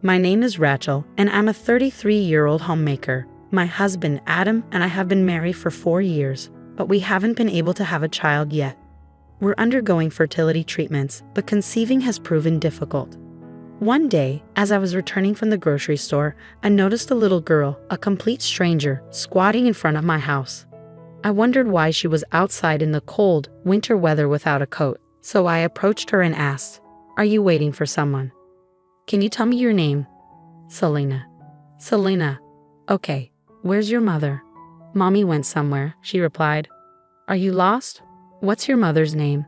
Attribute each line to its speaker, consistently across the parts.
Speaker 1: My name is Rachel, and I'm a 33-year-old homemaker. My husband, Adam, and I have been married for 4 years, but we haven't been able to have a child yet. We're undergoing fertility treatments, but conceiving has proven difficult. One day, as I was returning from the grocery store, I noticed a little girl, a complete stranger, squatting in front of my house. I wondered why she was outside in the cold, winter weather without a coat, so I approached her and asked, "Are you waiting for someone? Can you tell me your name?" "Selena." "Selena. Okay. Where's your mother?" "Mommy went somewhere," she replied. "Are you lost? What's your mother's name?"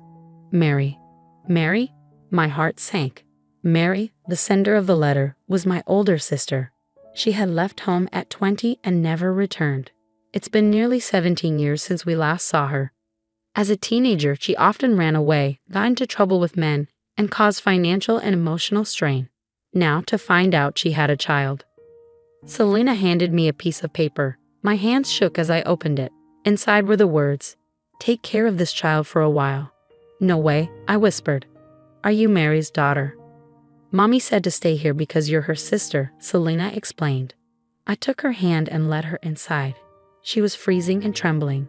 Speaker 1: "Mary." "Mary?" My heart sank. Mary, the sender of the letter, was my older sister. She had left home at 20 and never returned. It's been nearly 17 years since we last saw her. As a teenager, she often ran away, got into trouble with men, and caused financial and emotional strain. Now to find out she had a child. Selena handed me a piece of paper. My hands shook as I opened it. Inside were the words, "Take care of this child for a while." "No way," I whispered. "Are you Mary's daughter?" "Mommy said to stay here because you're her sister," Selena explained. I took her hand and led her inside. She was freezing and trembling.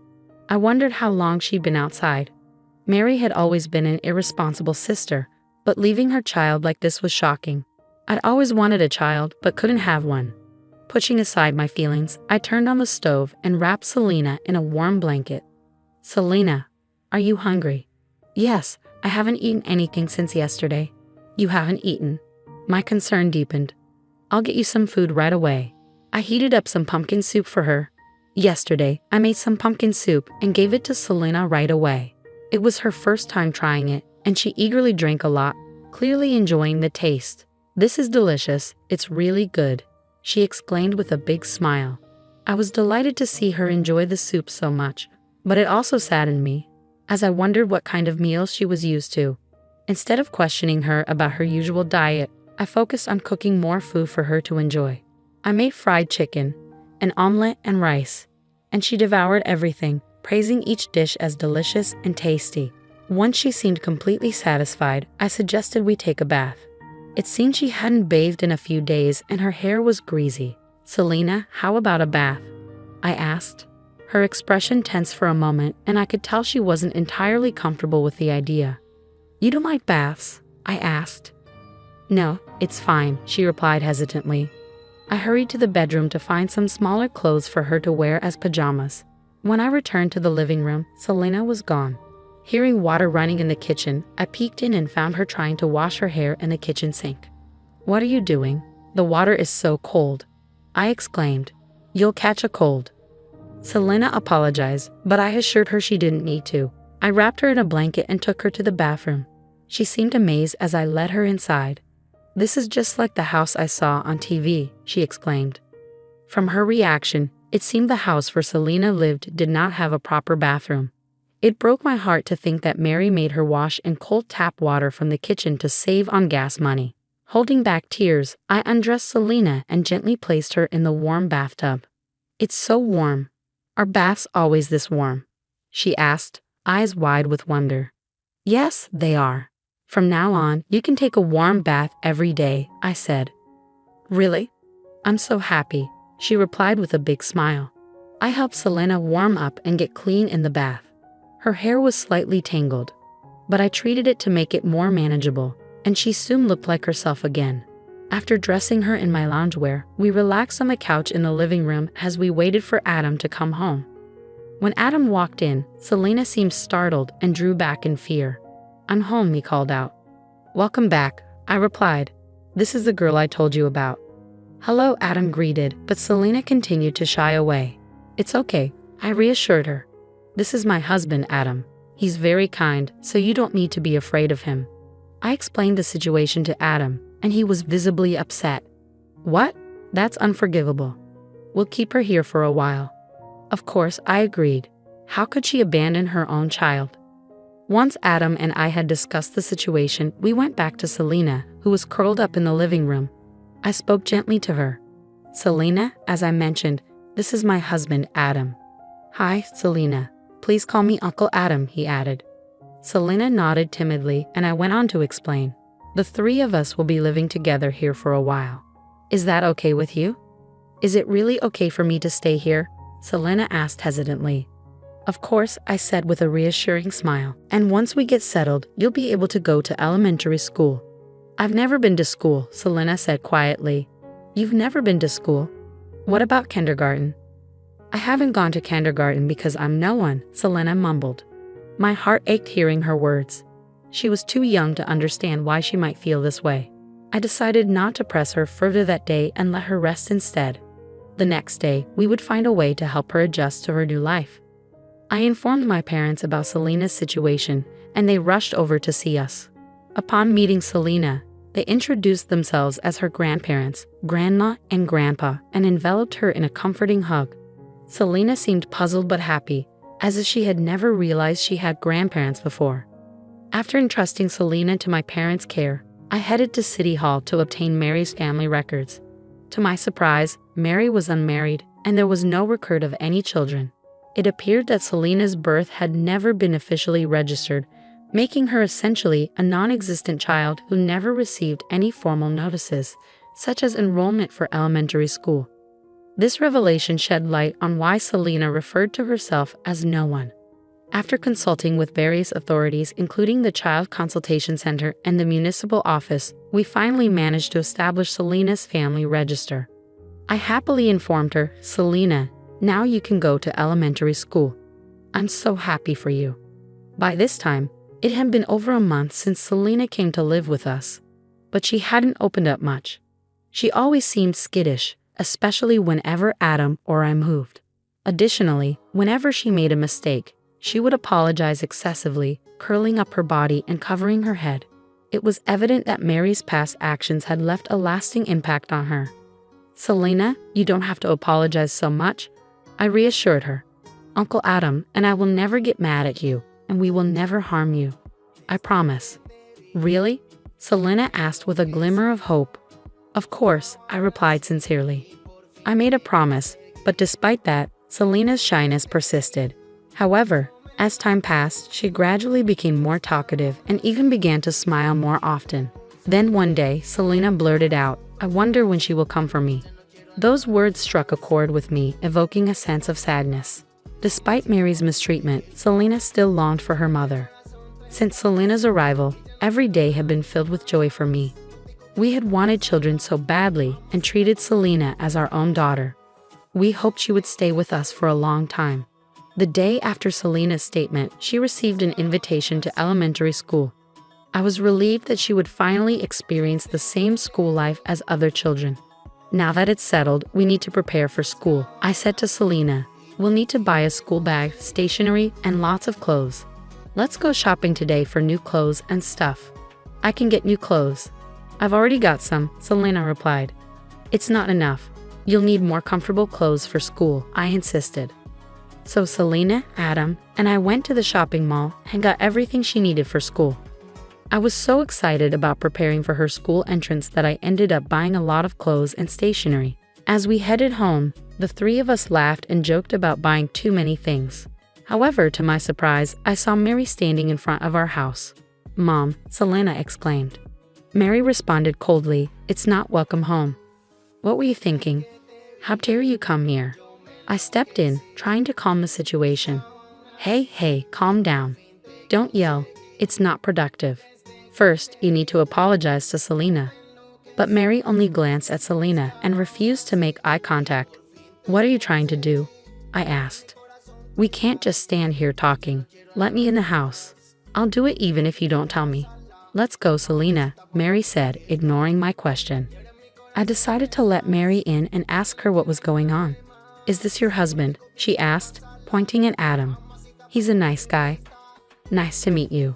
Speaker 1: I wondered how long she'd been outside. Mary had always been an irresponsible sister, but leaving her child like this was shocking. I'd always wanted a child, but couldn't have one. Pushing aside my feelings, I turned on the stove and wrapped Selena in a warm blanket. "Selena, are you hungry?" "Yes, I haven't eaten anything since yesterday." "You haven't eaten?" My concern deepened. "I'll get you some food right away." I heated up some pumpkin soup for her. Yesterday, I made some pumpkin soup and gave it to Selena right away. It was her first time trying it, and she eagerly drank a lot, clearly enjoying the taste. "This is delicious, it's really good," she exclaimed with a big smile. I was delighted to see her enjoy the soup so much, but it also saddened me, as I wondered what kind of meals she was used to. Instead of questioning her about her usual diet, I focused on cooking more food for her to enjoy. I made fried chicken, an omelet, and rice, and she devoured everything, praising each dish as delicious and tasty. Once she seemed completely satisfied, I suggested we take a bath. It seemed she hadn't bathed in a few days and her hair was greasy. "Selena, how about a bath?" I asked. Her expression tensed for a moment, and I could tell she wasn't entirely comfortable with the idea. "You don't like baths?" I asked. "No, it's fine," she replied hesitantly. I hurried to the bedroom to find some smaller clothes for her to wear as pajamas. When I returned to the living room, Selena was gone. Hearing water running in the kitchen, I peeked in and found her trying to wash her hair in the kitchen sink. "What are you doing? The water is so cold," I exclaimed. "You'll catch a cold." Selena apologized, but I assured her she didn't need to. I wrapped her in a blanket and took her to the bathroom. She seemed amazed as I led her inside. "This is just like the house I saw on TV," she exclaimed. From her reaction, it seemed the house where Selena lived did not have a proper bathroom. It broke my heart to think that Mary made her wash in cold tap water from the kitchen to save on gas money. Holding back tears, I undressed Selena and gently placed her in the warm bathtub. "It's so warm. Are baths always this warm?" she asked, eyes wide with wonder. "Yes, they are. From now on, you can take a warm bath every day," I said. "Really? I'm so happy," she replied with a big smile. I helped Selena warm up and get clean in the bath. Her hair was slightly tangled, but I treated it to make it more manageable, and she soon looked like herself again. After dressing her in my loungewear, we relaxed on the couch in the living room as we waited for Adam to come home. When Adam walked in, Selena seemed startled and drew back in fear. "I'm home," he called out. "Welcome back," I replied. "This is the girl I told you about." "Hello," Adam greeted, but Selena continued to shy away. "It's okay," I reassured her. "This is my husband, Adam. He's very kind, so you don't need to be afraid of him." I explained the situation to Adam, and he was visibly upset. "What? That's unforgivable. We'll keep her here for a while." Of course, I agreed. How could she abandon her own child? Once Adam and I had discussed the situation, we went back to Selena, who was curled up in the living room. I spoke gently to her. "Selena, as I mentioned, this is my husband, Adam." "Hi, Selena. Please call me Uncle Adam," he added. Selena nodded timidly, and I went on to explain. "The three of us will be living together here for a while. Is that okay with you? Is it really okay for me to stay here? Selena asked hesitantly. Of course, I said with a reassuring smile. And once we get settled, you'll be able to go to elementary school. I've never been to school, Selena said quietly. You've never been to school? What about kindergarten? I haven't gone to kindergarten because I'm no one, Selena mumbled. My heart ached hearing her words. She was too young to understand why she might feel this way. I decided not to press her further that day and let her rest instead. The next day, we would find a way to help her adjust to her new life. I informed my parents about Selena's situation, and they rushed over to see us. Upon meeting Selena, they introduced themselves as her grandparents, Grandma and Grandpa, and enveloped her in a comforting hug. Selena seemed puzzled but happy, as if she had never realized she had grandparents before. After entrusting Selena to my parents' care, I headed to City Hall to obtain Mary's family records. To my surprise, Mary was unmarried, and there was no record of any children. It appeared that Selena's birth had never been officially registered, making her essentially a non-existent child who never received any formal notices, such as enrollment for elementary school. This revelation shed light on why Selena referred to herself as no one. After consulting with various authorities, including the Child Consultation Center and the municipal office, we finally managed to establish Selena's family register. I happily informed her, Selena, now you can go to elementary school. I'm so happy for you. By this time, it had been over a month since Selena came to live with us, but she hadn't opened up much. She always seemed skittish, especially whenever Adam or I moved. Additionally, whenever she made a mistake, she would apologize excessively, curling up her body and covering her head. It was evident that Mary's past actions had left a lasting impact on her. Selena, you don't have to apologize so much, I reassured her. Uncle Adam and I will never get mad at you, and we will never harm you. I promise. Really? Selena asked with a glimmer of hope. Of course, I replied sincerely. I made a promise, but despite that, Selena's shyness persisted. However, as time passed, she gradually became more talkative and even began to smile more often. Then one day, Selena blurted out, I wonder when she will come for me. Those words struck a chord with me, evoking a sense of sadness. Despite Mary's mistreatment, Selena still longed for her mother. Since Selena's arrival, every day had been filled with joy for me. We had wanted children so badly and treated Selena as our own daughter. We hoped she would stay with us for a long time. The day after Selena's statement, she received an invitation to elementary school. I was relieved that she would finally experience the same school life as other children. Now that it's settled, we need to prepare for school, I said to Selena. We'll need to buy a school bag, stationery, and lots of clothes. Let's go shopping today for new clothes and stuff. I can get new clothes. I've already got some, Selena replied. It's not enough. You'll need more comfortable clothes for school, I insisted. So Selena, Adam, and I went to the shopping mall and got everything she needed for school. I was so excited about preparing for her school entrance that I ended up buying a lot of clothes and stationery. As we headed home, the three of us laughed and joked about buying too many things. However, to my surprise, I saw Mary standing in front of our house. Mom, Selena exclaimed. Mary responded coldly, It's not welcome home. What were you thinking? How dare you come here? I stepped in, trying to calm the situation. Hey, calm down. Don't yell. It's not productive. First, you need to apologize to Selena. But Mary only glanced at Selena and refused to make eye contact. What are you trying to do? I asked. We can't just stand here talking. Let me in the house. I'll do it even if you don't tell me. Let's go, Selena, Mary said, ignoring my question. I decided to let Mary in and ask her what was going on. Is this your husband? She asked, pointing at Adam. He's a nice guy. Nice to meet you.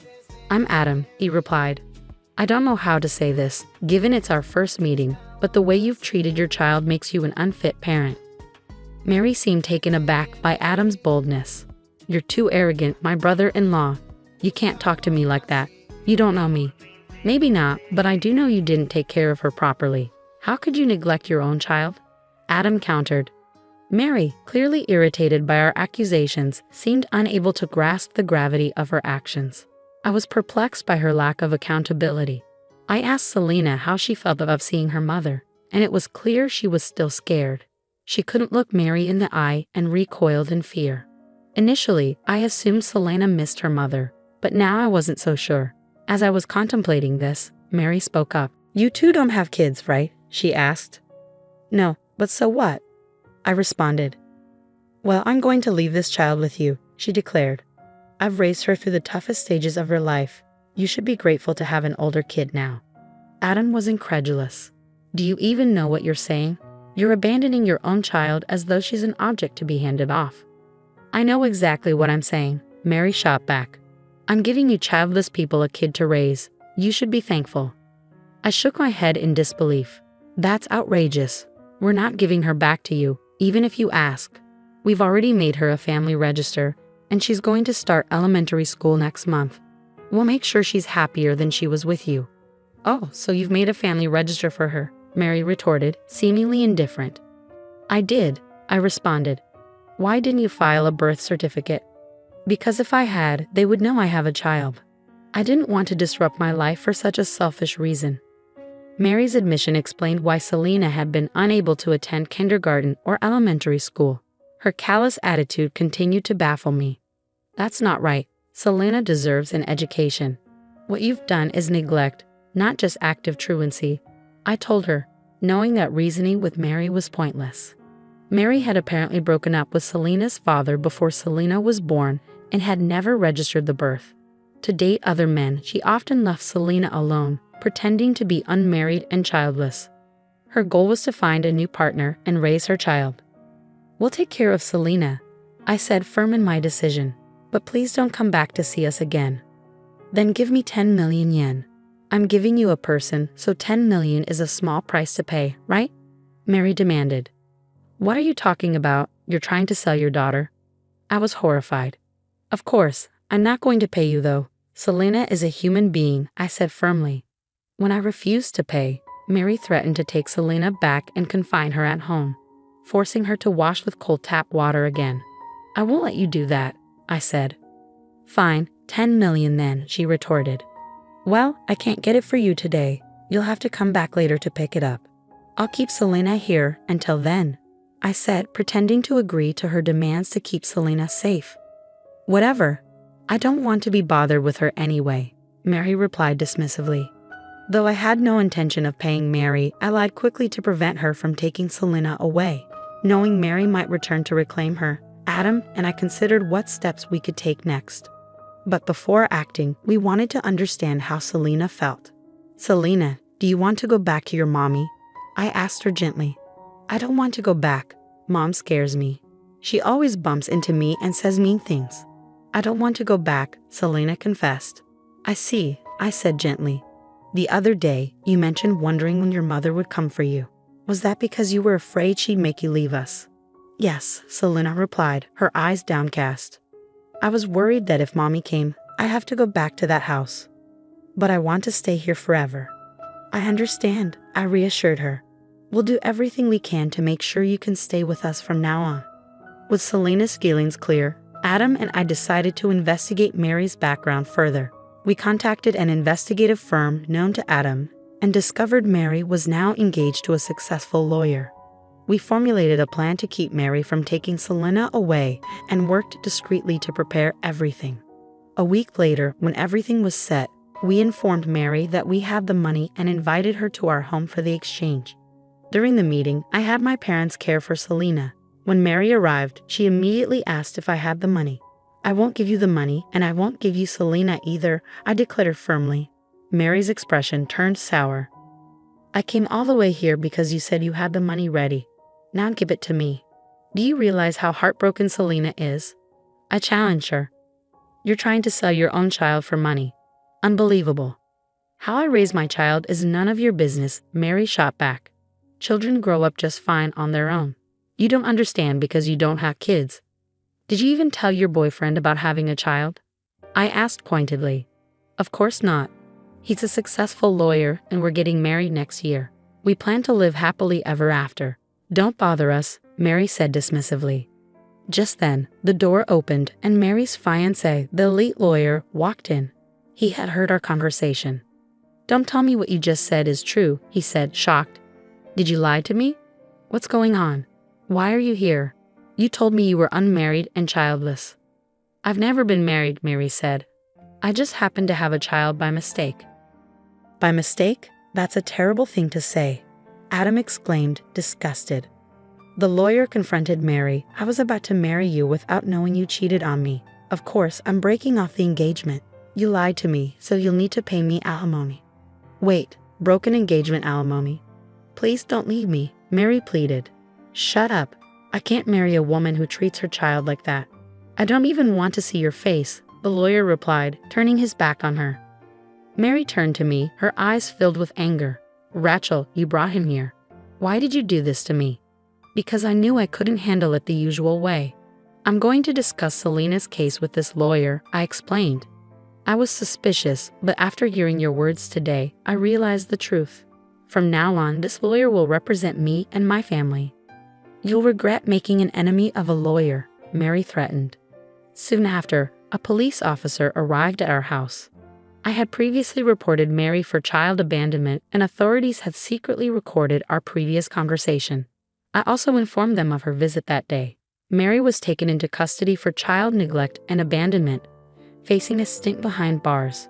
Speaker 1: I'm Adam, he replied. I don't know how to say this, given it's our first meeting, but the way you've treated your child makes you an unfit parent. Mary seemed taken aback by Adam's boldness. You're too arrogant, my brother-in-law. You can't talk to me like that. You don't know me. Maybe not, but I do know you didn't take care of her properly. How could you neglect your own child? Adam countered. Mary, clearly irritated by our accusations, seemed unable to grasp the gravity of her actions. I was perplexed by her lack of accountability. I asked Selena how she felt about seeing her mother, and it was clear she was still scared. She couldn't look Mary in the eye and recoiled in fear. Initially, I assumed Selena missed her mother, but now I wasn't so sure. As I was contemplating this, Mary spoke up. "You two don't have kids, right?" she asked. "No, but so what?" I responded. "Well, I'm going to leave this child with you," she declared. "I've raised her through the toughest stages of her life. You should be grateful to have an older kid now." Adam was incredulous. "Do you even know what you're saying? You're abandoning your own child as though she's an object to be handed off." "I know exactly what I'm saying," Mary shot back. "I'm giving you childless people a kid to raise. You should be thankful." I shook my head in disbelief. "That's outrageous. We're not giving her back to you, even if you ask. We've already made her a family register, and she's going to start elementary school next month. We'll make sure she's happier than she was with you." "Oh, so you've made a family register for her?" Mary retorted, seemingly indifferent. "I did," I responded. "Why didn't you file a birth certificate?" "Because if I had, they would know I have a child. I didn't want to disrupt my life for such a selfish reason." Mary's admission explained why Selena had been unable to attend kindergarten or elementary school. Her callous attitude continued to baffle me. "That's not right. Selena deserves an education. What you've done is neglect, not just active truancy," I told her, knowing that reasoning with Mary was pointless. Mary had apparently broken up with Selena's father before Selena was born and had never registered the birth. To date other men, she often left Selena alone, pretending to be unmarried and childless. Her goal was to find a new partner and raise her child. "We'll take care of Selena," I said, firm in my decision. "But please don't come back to see us again." "Then give me 10 million yen. I'm giving you a person, so 10 million is a small price to pay, right?" Mary demanded. "What are you talking about? You're trying to sell your daughter?" I was horrified. "Of course, I'm not going to pay you though. Selena is a human being," I said firmly. When I refused to pay, Mary threatened to take Selena back and confine her at home, forcing her to wash with cold tap water again. "I won't let you do that," I said. "Fine, 10 million then," she retorted. "Well, I can't get it for you today. You'll have to come back later to pick it up. I'll keep Selena here until then," I said, pretending to agree to her demands to keep Selena safe. "Whatever. I don't want to be bothered with her anyway," Mary replied dismissively. Though I had no intention of paying Mary, I lied quickly to prevent her from taking Selena away. Knowing Mary might return to reclaim her, Adam and I considered what steps we could take next. But before acting, we wanted to understand how Selena felt. "Selena, do you want to go back to your mommy?" I asked her gently. "I don't want to go back. Mom scares me. She always bumps into me and says mean things." "I don't want to go back," Selena confessed. "I see," I said gently. "The other day, you mentioned wondering when your mother would come for you. Was that because you were afraid she'd make you leave us?" "Yes," Selena replied, her eyes downcast. "I was worried that if Mommy came, I'd have to go back to that house. But I want to stay here forever." "I understand," I reassured her. "We'll do everything we can to make sure you can stay with us from now on." With Selena's feelings clear, Adam and I decided to investigate Mary's background further. We contacted an investigative firm known to Adam and discovered Mary was now engaged to a successful lawyer. We formulated a plan to keep Mary from taking Selena away and worked discreetly to prepare everything. A week later, when everything was set, we informed Mary that we had the money and invited her to our home for the exchange. During the meeting, I had my parents care for Selena. When Mary arrived, she immediately asked if I had the money. "I won't give you the money, and I won't give you Selena either," I declared firmly. Mary's expression turned sour. "I came all the way here because you said you had the money ready. Now give it to me. Do you realize how heartbroken Selena is?" I challenged her. "You're trying to sell your own child for money. Unbelievable." "How I raise my child is none of your business," Mary shot back. "Children grow up just fine on their own. You don't understand because you don't have kids. Did you even tell your boyfriend about having a child?" I asked pointedly. "Of course not. He's a successful lawyer and we're getting married next year. We plan to live happily ever after. Don't bother us," Mary said dismissively. Just then, the door opened and Mary's fiancé, the elite lawyer, walked in. He had heard our conversation. "Don't tell me what you just said is true," he said, shocked. Did you lie to me? What's going on? Why are you here? You told me you were unmarried and childless. I've never been married, Mary said. I just happened to have a child by mistake. By mistake? That's a terrible thing to say, Adam exclaimed, disgusted. The lawyer confronted Mary. I was about to marry you without knowing you cheated on me. Of course, I'm breaking off the engagement. You lied to me, so you'll need to pay me alimony. Wait, broken engagement alimony? Please don't leave me, Mary pleaded. Shut up. I can't marry a woman who treats her child like that. I don't even want to see your face, the lawyer replied, turning his back on her. Mary turned to me, her eyes filled with anger. Rachel, you brought him here. Why did you do this to me? Because I knew I couldn't handle it the usual way. I'm going to discuss Selena's case with this lawyer, I explained. I was suspicious, but after hearing your words today, I realized the truth. From now on, this lawyer will represent me and my family. You'll regret making an enemy of a lawyer, Mary threatened. Soon after, a police officer arrived at our house. I had previously reported Mary for child abandonment, and authorities had secretly recorded our previous conversation. I also informed them of her visit that day. Mary was taken into custody for child neglect and abandonment, facing a stint behind bars.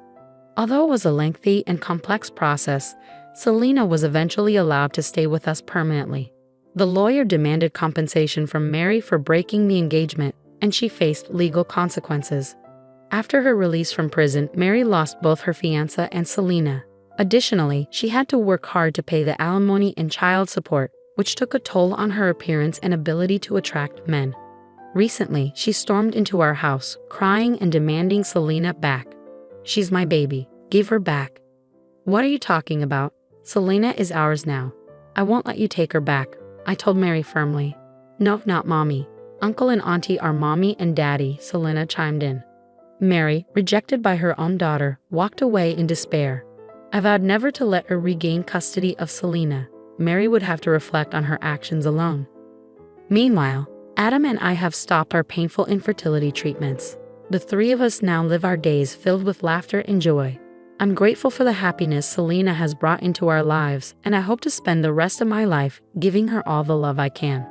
Speaker 1: Although it was a lengthy and complex process, Selena was eventually allowed to stay with us permanently. The lawyer demanded compensation from Mary for breaking the engagement, and she faced legal consequences. After her release from prison, Mary lost both her fiancé and Selena. Additionally, she had to work hard to pay the alimony and child support, which took a toll on her appearance and ability to attract men. Recently, she stormed into our house, crying and demanding Selena back. She's my baby. Give her back. What are you talking about? Selena is ours now. I won't let you take her back, I told Mary firmly. No, not mommy. Uncle and auntie are mommy and daddy, Selena chimed in. Mary, rejected by her own daughter, walked away in despair. I vowed never to let her regain custody of Selena. Mary would have to reflect on her actions alone. Meanwhile, Adam and I have stopped our painful infertility treatments. The three of us now live our days filled with laughter and joy. I'm grateful for the happiness Selena has brought into our lives, and I hope to spend the rest of my life giving her all the love I can.